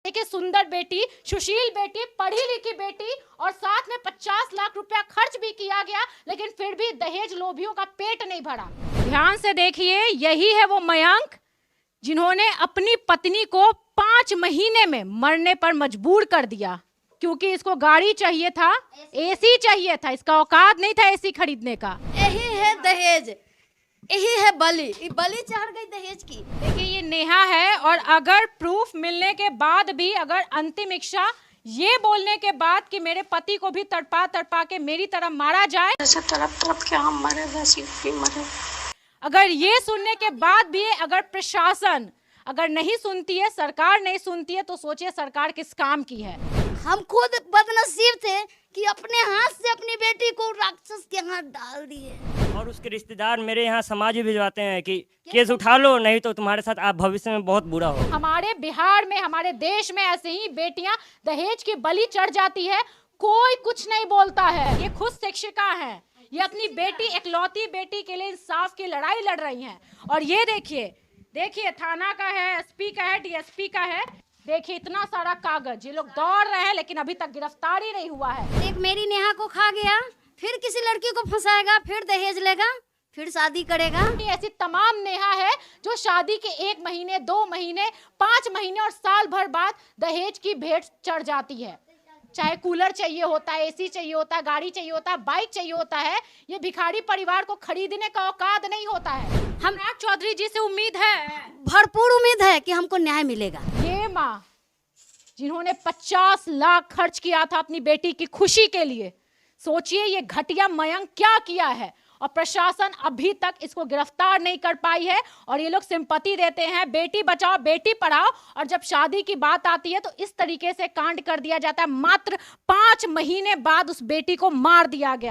देखिए, सुंदर बेटी, सुशील बेटी, पढ़ी लिखी बेटी और साथ में 50 लाख रुपया खर्च भी किया गया, लेकिन फिर भी दहेज लोभियों का पेट नहीं भरा। ध्यान से देखिए, यही है वो मयंक जिन्होंने अपनी पत्नी को 5 महीने में मरने पर मजबूर कर दिया, क्योंकि इसको गाड़ी चाहिए था, एसी चाहिए था, इसका औकात नहीं था एसी खरीदने का। यही है दहेज, यही है बलि, बलि चढ़ गई दहेज की। देखिए, ये नेहा है और अगर प्रूफ मिलने के बाद भी, अगर अंतिम इच्छा ये बोलने के बाद कि मेरे पति को भी तड़पा तड़पा के मेरी तरह मारा जाए, तड़प तड़प के हम मरे, वैसे भी मरे। अगर ये सुनने के बाद भी अगर प्रशासन अगर नहीं सुनती है, सरकार नहीं सुनती है, तो सोचिए सरकार किस काम की है। हम खुद बदनसीब थे कि अपने हाथ से अपनी बेटी को राक्षस के हाथ डाल दिए। और उसके रिश्तेदार मेरे यहाँ समाज भी भिजवाते हैं कि केस उठा लो, नहीं तो तुम्हारे साथ आप भविष्य में बहुत बुरा हो। हमारे बिहार में, हमारे देश में ऐसे ही बेटियां दहेज की बलि चढ़ जाती है, कोई कुछ नहीं बोलता है। ये खुद शिक्षिका हैं, ये अपनी बेटी, एकलौती बेटी के लिए इंसाफ की लड़ाई लड़ रही हैं। और ये देखिए थाना का है, एसपी का है, डीएसपी का है, देखिए इतना सारा कागज, ये लोग दौड़ रहे हैं लेकिन अभी तक गिरफ्तार ही नहीं हुआ है। एक मेरी नेहा को खा गया, फिर किसी लड़की को फंसाएगा, फिर दहेज लेगा, फिर शादी करेगा। ऐसी तमाम नेहा है जो शादी के 1 महीने, 2 महीने, 5 महीने और साल भर बाद दहेज की भेंट चढ़ जाती है। चाहे कूलर चाहिए होता है, एसी चाहिए होता है, गाड़ी चाहिए होता है, बाइक चाहिए होता है, ये भिखारी परिवार को खरीदने का औकात नहीं होता है। हम चौधरी जी से उम्मीद है, भरपूर उम्मीद है कि हमको न्याय मिलेगा। ये माँ जिन्होंने 50 लाख खर्च किया था अपनी बेटी की खुशी के लिए, सोचिए ये घटिया मयंक क्या किया है, और प्रशासन अभी तक इसको गिरफ्तार नहीं कर पाई है। और ये लोग सिंपैथी देते हैं, बेटी बचाओ बेटी पढ़ाओ, और जब शादी की बात आती है तो इस तरीके से कांड कर दिया जाता है। मात्र 5 महीने बाद उस बेटी को मार दिया गया।